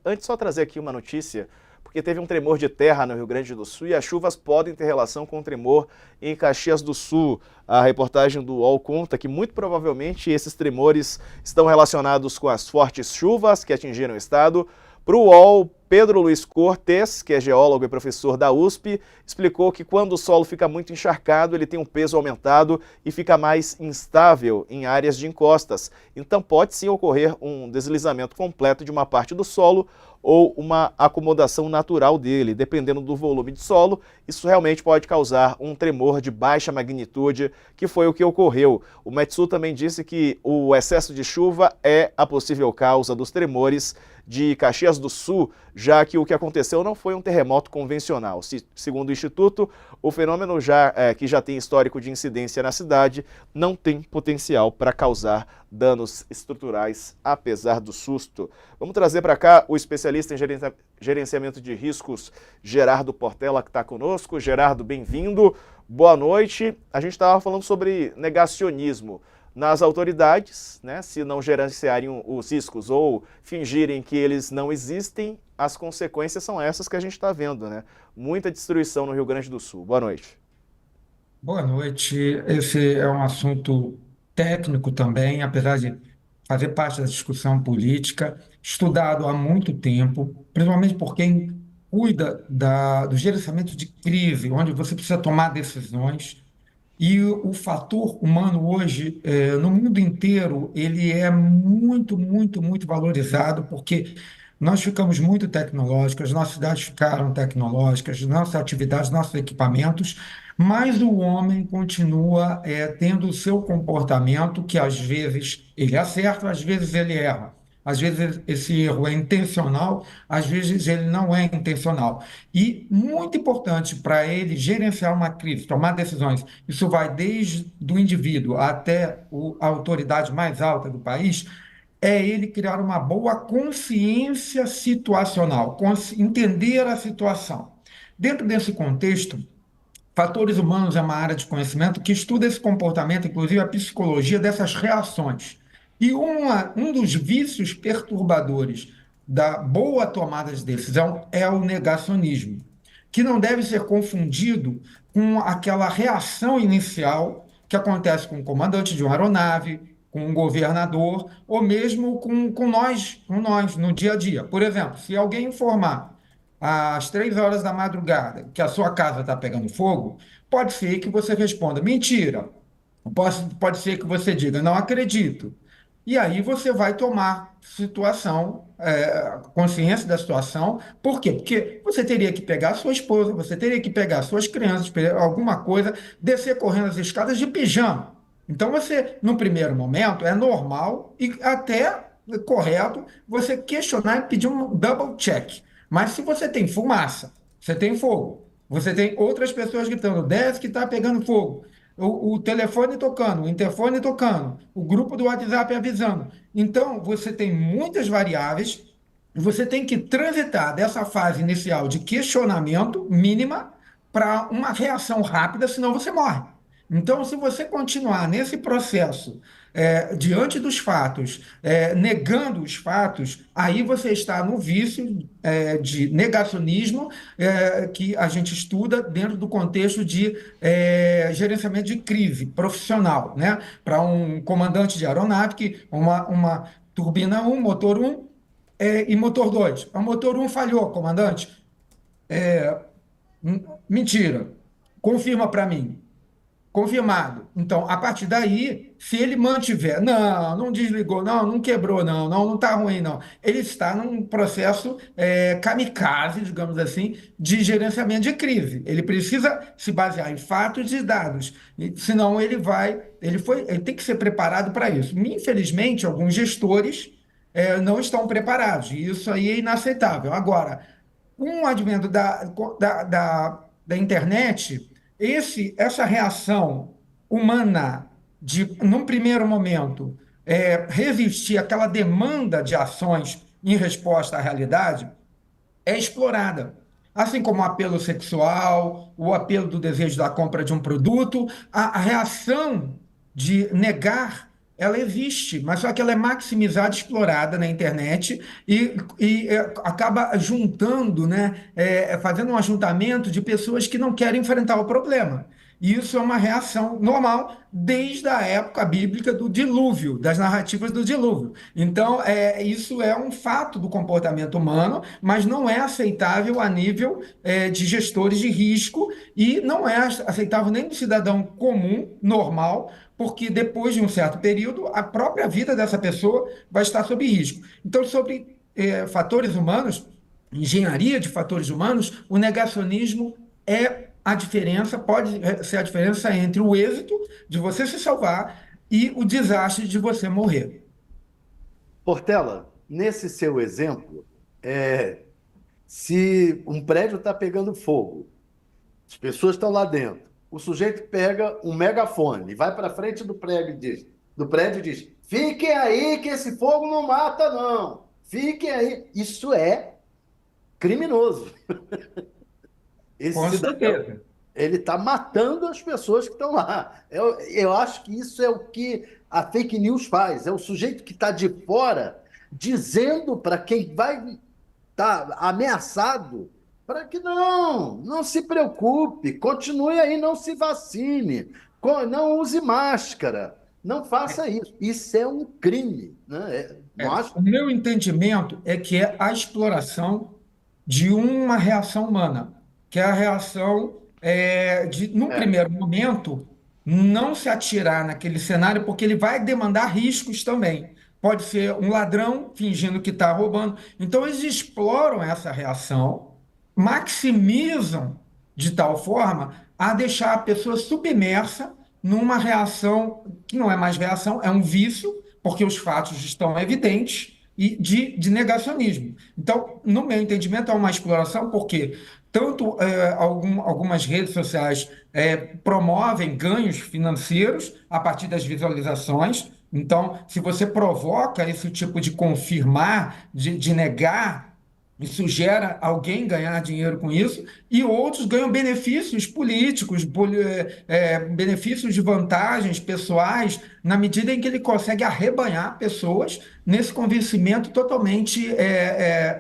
Antes, só trazer aqui uma notícia, porque teve um tremor de terra no Rio Grande do Sul e as chuvas podem ter relação com o tremor em Caxias do Sul. A reportagem do UOL conta que muito provavelmente esses tremores estão relacionados com as fortes chuvas que atingiram o estado. Para o UOL, Pedro Luiz Cortes, que é geólogo e professor da USP, explicou que quando o solo fica muito encharcado, ele tem um peso aumentado e fica mais instável em áreas de encostas. Então pode sim ocorrer um deslizamento completo de uma parte do solo ou uma acomodação natural dele. Dependendo do volume de solo, isso realmente pode causar um tremor de baixa magnitude, que foi o que ocorreu. O Metsu também disse que o excesso de chuva é a possível causa dos tremores de Caxias do Sul, já que o que aconteceu não foi um terremoto convencional. Segundo o Instituto, o fenômeno que já tem histórico de incidência na cidade não tem potencial para causar danos estruturais, apesar do susto. Vamos trazer para cá o especialista em gerenciamento de riscos, Gerardo Portela, que está conosco. Gerardo, bem-vindo. Boa noite. A gente estava falando sobre negacionismo nas autoridades, né? Se não gerenciarem os riscos ou fingirem que eles não existem, as consequências são essas que a gente está vendo, né? Muita destruição no Rio Grande do Sul. Boa noite. Boa noite. Esse é um assunto técnico também, apesar de fazer parte da discussão política, estudado há muito tempo, principalmente por quem cuida do gerenciamento de crise, onde você precisa tomar decisões. E o fator humano hoje, no mundo inteiro, ele é muito, muito, muito valorizado, porque nós ficamos muito tecnológicos, nossas cidades ficaram tecnológicas, nossas atividades, nossos equipamentos, mas o homem continua, tendo o seu comportamento, que às vezes ele acerta, às vezes ele erra. Às vezes esse erro é intencional, às vezes ele não é intencional. E muito importante para ele gerenciar uma crise, tomar decisões. Isso vai desde o indivíduo até a autoridade mais alta do país, é ele criar uma boa consciência situacional, entender a situação. Dentro desse contexto, fatores humanos é uma área de conhecimento que estuda esse comportamento, inclusive a psicologia dessas reações. E um dos vícios perturbadores da boa tomada de decisão é o negacionismo, que não deve ser confundido com aquela reação inicial que acontece com o comandante de uma aeronave, com um governador, ou mesmo com nós, no dia a dia. Por exemplo, se alguém informar às 3 horas da madrugada que a sua casa está pegando fogo, pode ser que você responda mentira. Pode ser que você diga não acredito. E aí você vai tomar consciência da situação. Por quê? Porque você teria que pegar a sua esposa, você teria que pegar suas crianças, alguma coisa, descer correndo as escadas de pijama. Então você, no primeiro momento, é normal e até correto você questionar e pedir um double check. Mas se você tem fumaça, você tem fogo, você tem outras pessoas gritando, desce que está pegando fogo, o telefone tocando, o interfone tocando, o grupo do WhatsApp avisando. Então, você tem muitas variáveis, você tem que transitar dessa fase inicial de questionamento mínima para uma reação rápida, senão você morre. Então, se você continuar nesse processo, diante dos fatos, negando os fatos, aí você está no vício, de negacionismo, que a gente estuda dentro do contexto de gerenciamento de crise profissional, né? Para um comandante de aeronave, que uma turbina um motor um e motor 2. O motor um falhou, comandante. Mentira. Confirma para mim. Confirmado. Então, a partir daí, se ele mantiver, não, não desligou, não, não quebrou, não, não, não está ruim, não. Ele está num processo kamikaze, digamos assim, de gerenciamento de crise. Ele precisa se basear em fatos e dados, senão ele tem que ser preparado para isso. Infelizmente, alguns gestores não estão preparados, e isso aí é inaceitável. Agora, com o advento da internet, essa reação humana de, num primeiro momento, resistir àquela demanda de ações em resposta à realidade, é explorada. Assim como o apelo sexual, o apelo do desejo da compra de um produto, a reação de negar ela existe, mas só que ela é maximizada, explorada na internet e acaba juntando, né, fazendo um ajuntamento de pessoas que não querem enfrentar o problema. E isso é uma reação normal desde a época bíblica do dilúvio, das narrativas do dilúvio. Então, isso é um fato do comportamento humano, mas não é aceitável a nível de gestores de risco e não é aceitável nem do cidadão comum, normal, porque depois de um certo período, a própria vida dessa pessoa vai estar sob risco. Então, sobre fatores humanos, engenharia de fatores humanos, o negacionismo é a diferença, pode ser a diferença entre o êxito de você se salvar e o desastre de você morrer. Portela, nesse seu exemplo, se um prédio está pegando fogo, as pessoas estão lá dentro, o sujeito pega um megafone, vai para frente do prédio e diz: fiquem aí que esse fogo não mata, não. Fiquem aí. Isso é criminoso. Esse Com cidadão, certeza. ele está matando as pessoas que estão lá. Eu acho que isso é o que a fake news faz. É o sujeito que está de fora dizendo para quem vai estar ameaçado para que não se preocupe, continue aí, não se vacine, não use máscara, não faça isso. Isso é um crime, né? Não acho? O meu entendimento é que é a exploração de uma reação humana, que é a reação de, num É. primeiro momento, não se atirar naquele cenário, porque ele vai demandar riscos também. Pode ser um ladrão fingindo que está roubando. Então, eles exploram essa reação, maximizam de tal forma a deixar a pessoa submersa numa reação que não é mais reação, é um vício, porque os fatos estão evidentes, e de negacionismo. Então, no meu entendimento, é uma exploração, porque tanto algumas redes sociais promovem ganhos financeiros a partir das visualizações. Então, se você provoca esse tipo de confirmar, de negar, isso gera alguém ganhar dinheiro com isso, e outros ganham benefícios políticos, benefícios de vantagens pessoais, na medida em que ele consegue arrebanhar pessoas nesse convencimento totalmente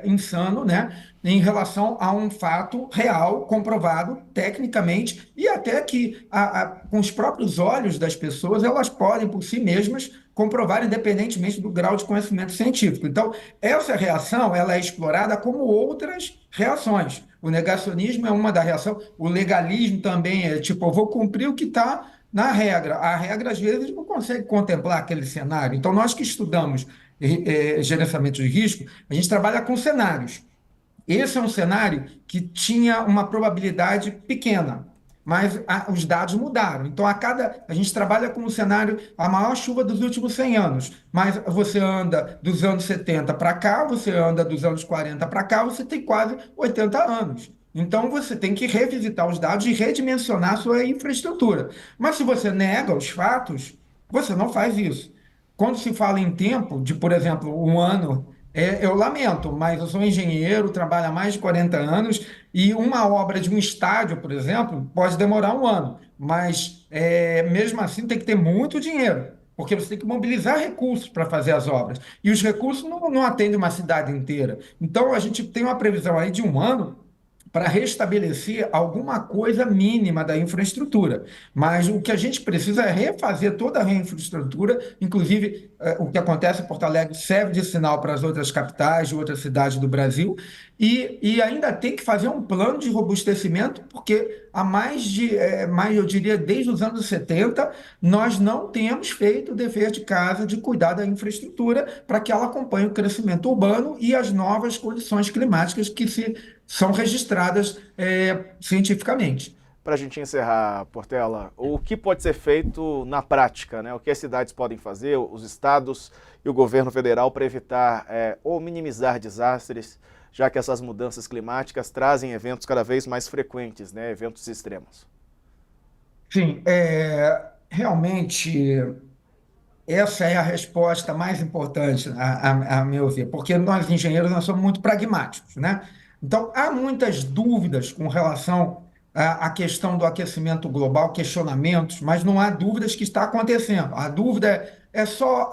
insano, né, em relação a um fato real, comprovado tecnicamente, e até que com os próprios olhos das pessoas elas podem por si mesmas comprovar, independentemente do grau de conhecimento científico. Então, essa reação ela é explorada como outras reações. O negacionismo é uma da reação, o legalismo também é tipo, eu vou cumprir o que está na regra. A regra, às vezes, não consegue contemplar aquele cenário. Então, nós que estudamos gerenciamento de risco, a gente trabalha com cenários. Esse é um cenário que tinha uma probabilidade pequena, mas os dados mudaram. Então, a gente trabalha com um cenário, a maior chuva dos últimos 100 anos, mas você anda dos anos 70 para cá, você anda dos anos 40 para cá, você tem quase 80 anos. Então, você tem que revisitar os dados e redimensionar a sua infraestrutura. Mas se você nega os fatos, você não faz isso. Quando se fala em tempo, de, por exemplo, um ano, eu lamento, mas eu sou engenheiro, trabalho há mais de 40 anos, e uma obra de um estádio, por exemplo, pode demorar um ano, mas mesmo assim tem que ter muito dinheiro, porque você tem que mobilizar recursos para fazer as obras, e os recursos não atendem uma cidade inteira. Então, a gente tem uma previsão aí de um ano para restabelecer alguma coisa mínima da infraestrutura. Mas o que a gente precisa é refazer toda a infraestrutura, inclusive o que acontece em Porto Alegre serve de sinal para as outras capitais, de outras cidades do Brasil, e ainda tem que fazer um plano de robustecimento, porque há eu diria, desde os anos 70, nós não temos feito o dever de casa de cuidar da infraestrutura para que ela acompanhe o crescimento urbano e as novas condições climáticas que são registradas cientificamente. Para a gente encerrar, Portela, o que pode ser feito na prática, né? O que as cidades podem fazer, os estados e o governo federal para evitar ou minimizar desastres, já que essas mudanças climáticas trazem eventos cada vez mais frequentes, né? Eventos extremos. Sim, realmente essa é a resposta mais importante, a meu ver, porque nós engenheiros nós somos muito pragmáticos, né? Então, há muitas dúvidas com relação à questão do aquecimento global, questionamentos, mas não há dúvidas que está acontecendo. A dúvida é só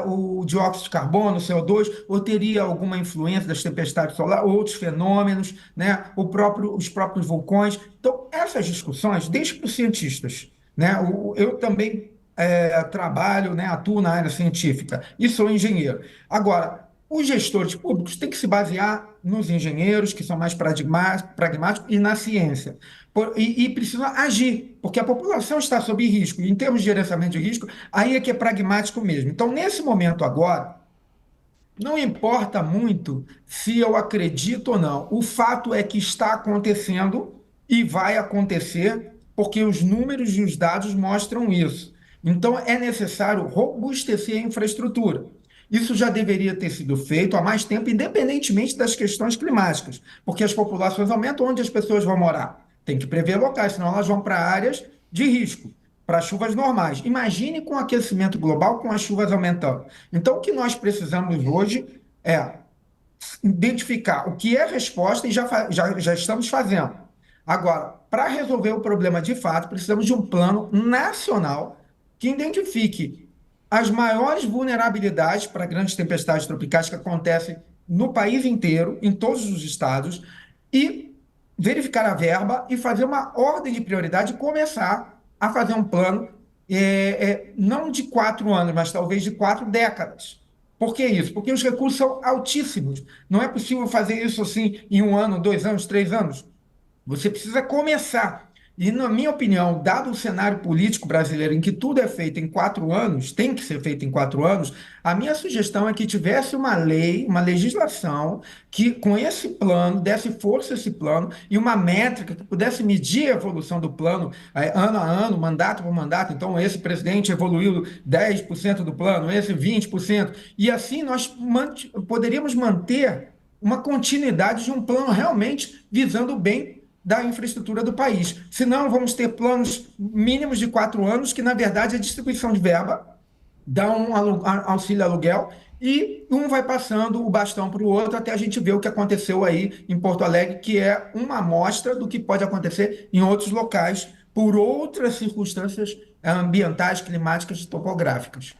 o dióxido de carbono, o CO2, ou teria alguma influência das tempestades solares, outros fenômenos, né? Os próprios vulcões. Então, essas discussões, deixe para os cientistas, né? Eu também trabalho, né, atuo na área científica e sou engenheiro. Agora, os gestores públicos têm que se basear nos engenheiros, que são mais pragmáticos, e na ciência. E precisam agir, porque a população está sob risco. E em termos de gerenciamento de risco, aí é que é pragmático mesmo. Então, nesse momento agora, não importa muito se eu acredito ou não. O fato é que está acontecendo e vai acontecer, porque os números e os dados mostram isso. Então, é necessário robustecer a infraestrutura. Isso já deveria ter sido feito há mais tempo, independentemente das questões climáticas, porque as populações aumentam, onde as pessoas vão morar. Tem que prever locais, senão elas vão para áreas de risco, para chuvas normais. Imagine com o aquecimento global, com as chuvas aumentando. Então, o que nós precisamos hoje é identificar o que é resposta e já estamos fazendo. Agora, para resolver o problema de fato, precisamos de um plano nacional que identifique as maiores vulnerabilidades para grandes tempestades tropicais que acontecem no país inteiro, em todos os estados, e verificar a verba e fazer uma ordem de prioridade e começar a fazer um plano, não de 4 anos, mas talvez de 4 décadas. Por que isso? Porque os recursos são altíssimos. Não é possível fazer isso assim em 1 ano, 2 anos, 3 anos. Você precisa começar. E, na minha opinião, dado o cenário político brasileiro em que tudo é feito em 4 anos, tem que ser feito em 4 anos, a minha sugestão é que tivesse uma lei, uma legislação, que com esse plano, desse força a esse plano, e uma métrica que pudesse medir a evolução do plano ano a ano, mandato por mandato. Então, esse presidente evoluiu 10% do plano, esse 20%. E assim nós poderíamos manter uma continuidade de um plano realmente visando o bem da infraestrutura do país. Senão, vamos ter planos mínimos de 4 anos, que, na verdade, é distribuição de verba, dá um auxílio aluguel, e um vai passando o bastão para o outro até a gente ver o que aconteceu aí em Porto Alegre, que é uma amostra do que pode acontecer em outros locais, por outras circunstâncias ambientais, climáticas e topográficas.